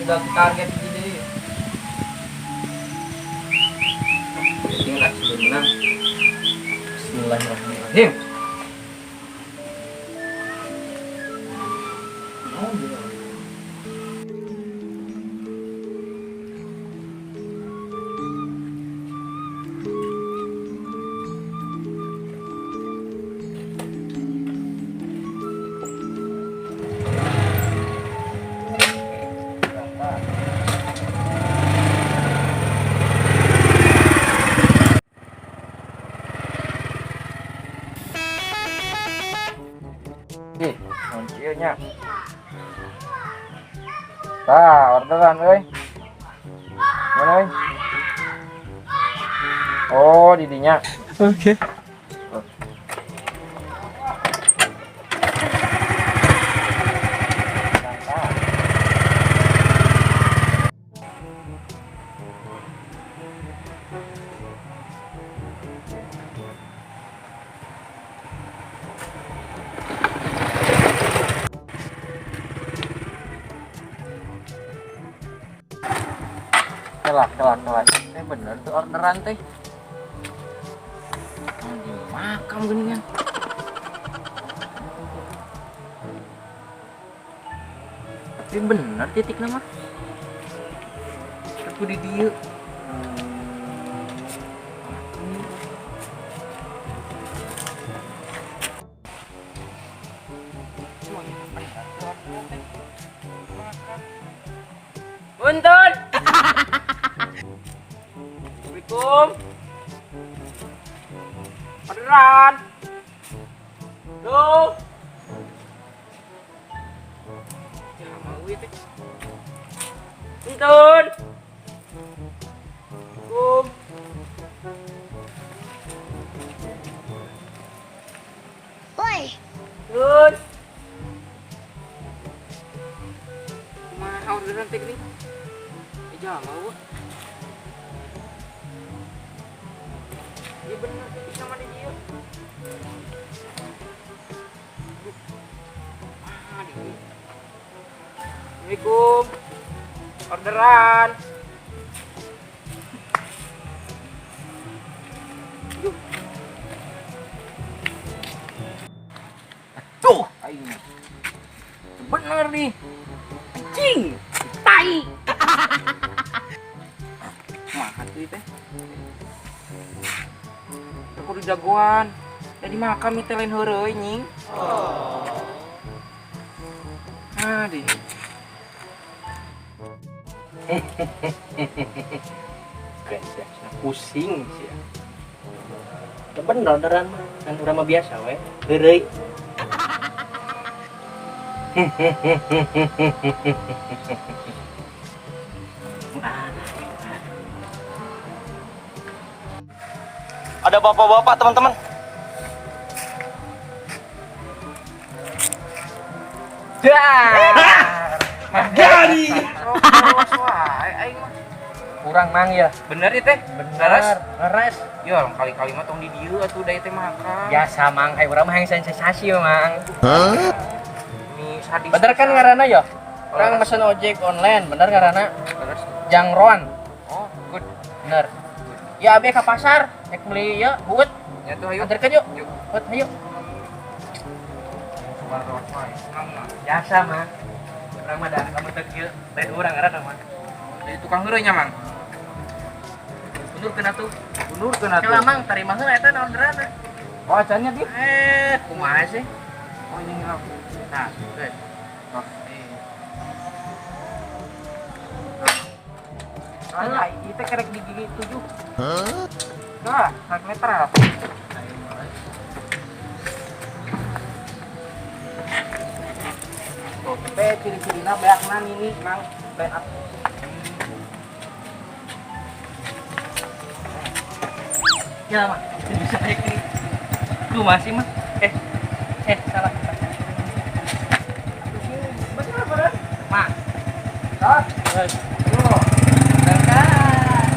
sudah target gini. Tinggal sudah menang. Bismillahirrahmanirrahim. Kuncinya. Orderan euy. Mana euy? Oh, di dinya. Oke. Kelak. Bener tuh orderan teh. Makam geningan. Tapi bener titik nama. Aku di dieu. Buntut. Assalamualaikum. Orderan. Tuh. Ya mau itu. Buntut. Assalamualaikum. Woi, Tuh. Kumaha orderan teh gini? Jangan mau. Iya bener, sama di dia. Assalamualaikum. Orderan. Yuk. Tuh, ayo. Bener nih. Anjing. Tai. Makan tuh teh. Kudu jagoan. Jadi makam itu lain heureuy nying. Aduh. Pusing sih. Ya bener orderan mah. Kan urang mah biasa we. Heureuy. Ada bapak-bapak teman-teman. Jadi. Kurang mang ya. Bener itu teh. Bener. Leres. Ya kali-kali mah tong di dieu atuh da teh makan. Biasa mang, urang mah yang sensasi mang. Ini sadis. Bener kan ngaranna ya? Orang mesen ojek online, bener ngaranna? Bener. Jangron. Oh, good. Bener. Ya abi ka pasar, nek beli ya, buat. Ya tuh ayo. Antarkan yuk. Yuk. Buat ayo. Biasa mah. Urang mah da kamu teh kieu, lain urang ngaranna mah. Jadi tukang heureuy nya mang. Undur atuh. Kela mang tarima heula eta orderan. Oh, acannya dia. Kumaha sih? Oh, ini enggak. Nah, guys. Soalnya itu kerek di gigi 7. Nah, 1 meter lah. Tuh, ciri-cirina beakna ini, Mang. Ben up. Ya, Mak. Bisa naik ini. Lu masih, Mak. Salah. Bener. Mak. Tos. Tuh. Berangkat.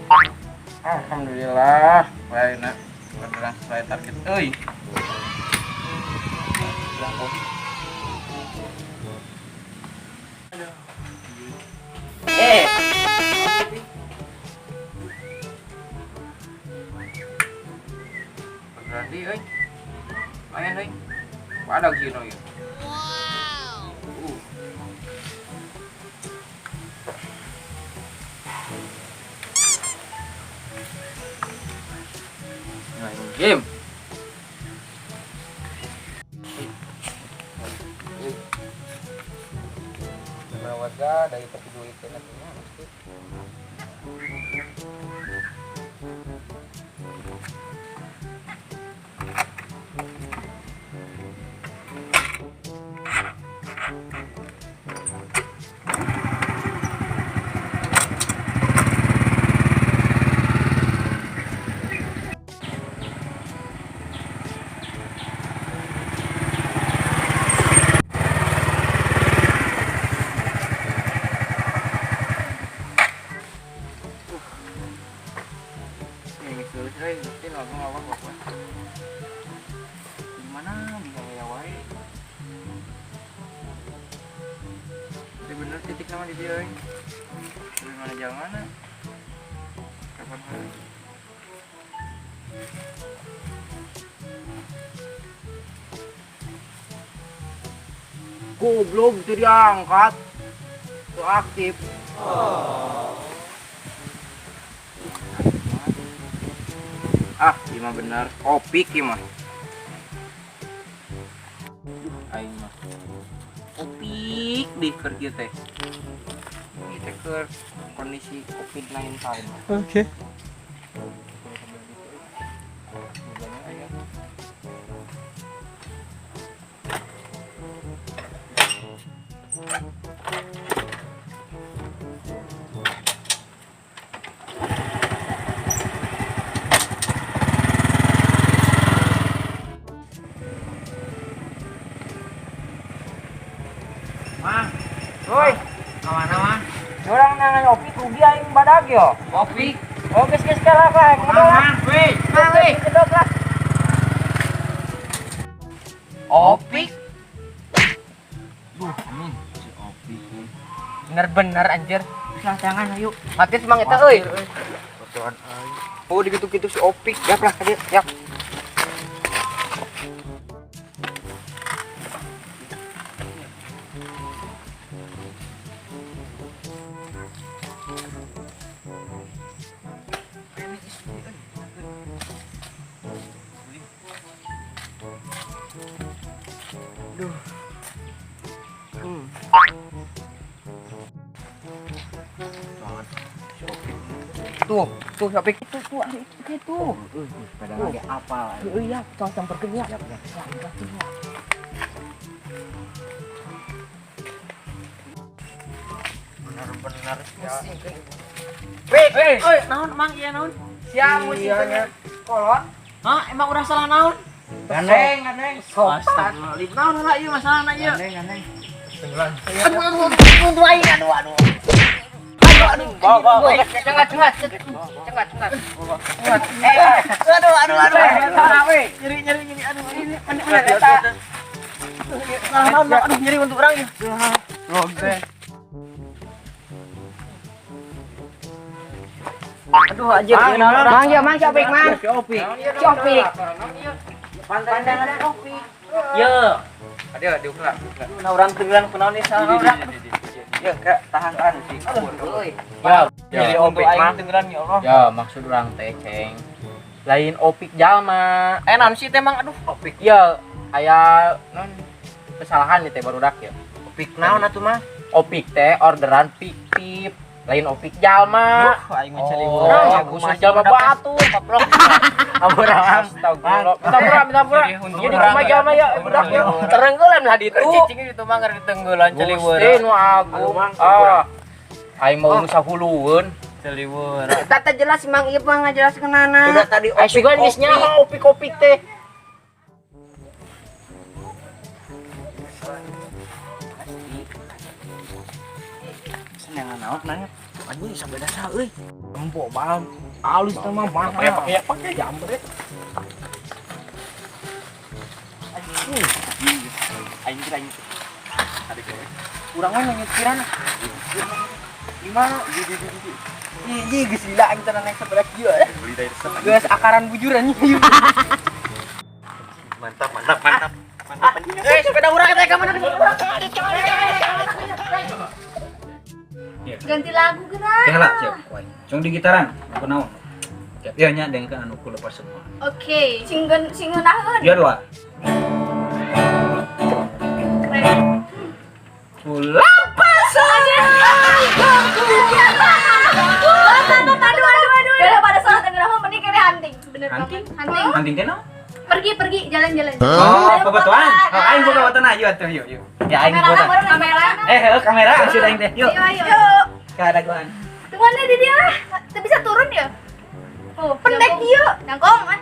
Alhamdulillah, baiknya orderan sesuai target. Orderan di, lumayan, wadah gino ya. Game. Warga dari tapi duit nantinya mesti. Gimana bisa ya wae? Itu bener titik nama di dia. Dari mana jangan? Kapan hari? Goblok itu diangkat. Itu aktif. Gimana bener opik gimana? Aing mah opik di kerja teh. Kita ke kondisi COVID-19. Oke. Woi, Mana mah? orang nangan opik rugi aing badag yo. Opik. Oh, geus kalah kan. Weh, Kedok lah. Opik. Si Opik. Bener-bener anjir. Lah jangan ayo. Mati semang eta euy. Fotoan aing. Oh, digitu-gitu si opik. Yap lah dia. Yap. Tuh, Opik. Tuh, itu. Padahal dia apa? Iya, tong campurkeun ya. Bener-bener pusing. Weh, Naon mang ieu naon? siang musiknya kolot. Hah, emang udah salah naon? Gandeng. Astagfirullahaladzim. Naon lah ieu masalahna ieu? Gandeng. Aduh aing. Bawa. Cengat. Nyeri. Aduh ini eta. Aduh nyeri untuk orang ya. Aduh anjir, Mang Opik, Mang. Si Opik. Pandangan Opik. Ye. Ada diulah. Nah orang teulan kunaon nih salah urang. Ya, Kak, tahan sih. Ya, jadi untuk Opik mah. aing teulan ya Allah. Ya, maksud orang teh, Ceng. Lain Opik jalma. Naon sih teh mang aduh. Opik. Ya, aya non kesalahan nih teh barudak ya. Opik naon atuh mah? Opik teh orderan pip. Lain Opik jalma. Aing mencari Khusus jalma batu, kaplok. Ampura, astagfirullah. Minta pura. Jadi kumaha jalma ya budak ya. Terenggelan lah ditu. Cicing itu mah keur ditenggelan celiweur. Gusti nu agung. Aing mau nu sahulueun. Celiweur. Tata jelas Mang Ieu mah ngajelaskeunana. Sudah tadi Opik. Sugan geus nyaho Opik teh. Senengan naon nanya. Anjing sabeda sa euy. Empok bal. Alus teh mah mahal. Pakai jambret. Aing kira aing. Ada ke. Urang mah nyetiran. Di mana? Di geus lila aing teh naik sabeda kieu. Beli dari sana. Geus akaran bujuran nya. Mantap. Sepeda urang teh ka mana? Ganti lagu gerak. Ya lah, siap. Cung di gitaran, aku naon. Ya nya dengan anu ku lepas semua. Oke, singeunaheun. Ya dua. Keren. Lepas Aduh. Daripada salat gerak mah mending kene hunting. Bener Hunting? banget. Hunting. Hunting teh naon? Pergi jalan-jalan. Oh, pebatuan. Oh, aing boga batuan aja atuh yuk. Ya aing boga. Kamera. Kamera sudah aing teh. Yuk. Ayo. Ka dagoan. Tungguan di dia lah. Teu bisa turun ya. Oh, pendek dia. Nangkong ah.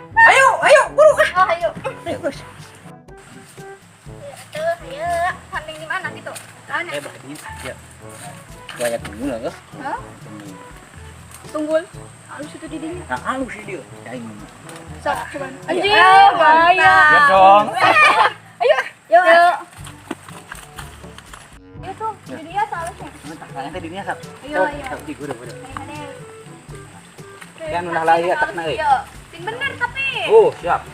Ayo, buru kah? Oh, ayo. Ayo, Gus. Ayo. Hunting di mana gitu? Mana? Begini. Ya. Gaya tunggu lah, Gus. Hah? Tunggul. Halus itu di dinya. Nah, halus sih dia. Ya aing. Sok, coba. Anjing, gaya. Ya dong. Ayo. Yuk. Itu, di dia seharusnya. Tak kalian teh dinya sak. Ayo. Di guru. Ayo. Yang udah lahir takna euy. Yo, sing bener tapi. Oh, siap.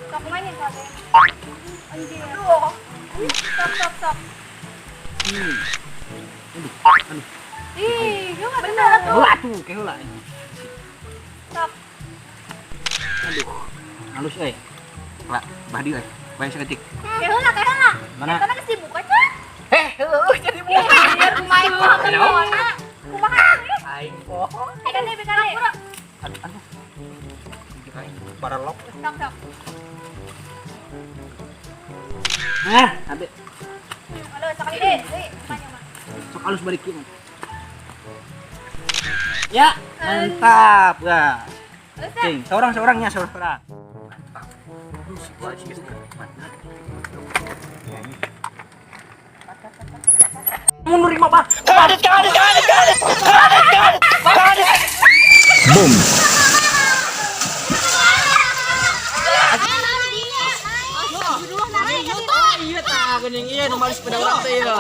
Sok mainin kade. Anjing. Aduh. Sok. Ih, yo enggak bener tuh. Waduh, kayak heula. Sok. Aduh. Halus euy. Lah, badi euy. Bayang saeutik. Keheula. Mana? Karena kesibuk aja. Jadi bukan. Biar main kumaha. Kumaha sih? Aing poho. Bekane. Aduh. Paralok. Sok. Nah, abe. Aduh, sekali deh. Banyak mah. Sok halus balik kieu. Ya, mantap, ya. Cing, seorang-seorangnya seorang. Mundur 5 bang. Boom. Iya tah geuning ieu nu mari sepeda urang teh ya.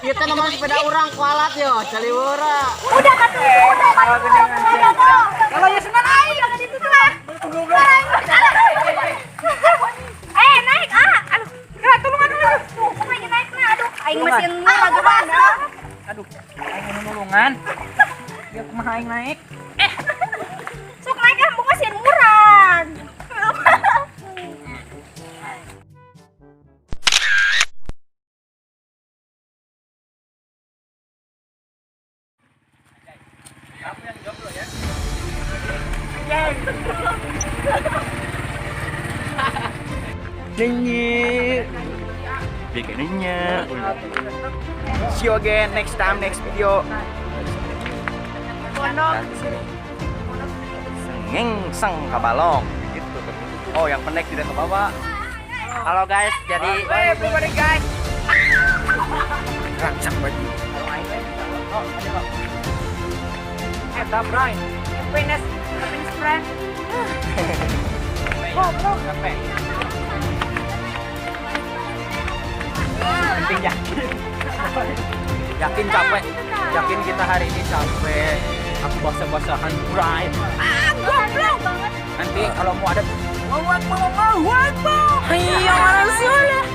Ieu teh nu mari sepeda urang kualat yo, caliwara. Udah kan udah. Kalau ya senang Ayo jangan itu lah. Naik aduh. Gerak tulungan dulu. Tuh, kumaha naik nah. Aduh, aing mesin lagi mana. Aduh, aing nulungan. Ya kumaha aing naik? Sok naik ah, bukan mesin murah. Bikinnya. See you again next time, next video. Seng kabalong gitu. Oh, yang pendek tidak ke bawah. Halo guys, jadi everybody guys. Rancak baju. Ada Brian. Happiness friend. Oh, bro. Capek. Penting yakin capek. Yakin kita hari ini capek. Aku basah-basahan Brian. Goblok banget. Nanti kalau mau ada Allahu Akbar. Hayya 'alas shalah.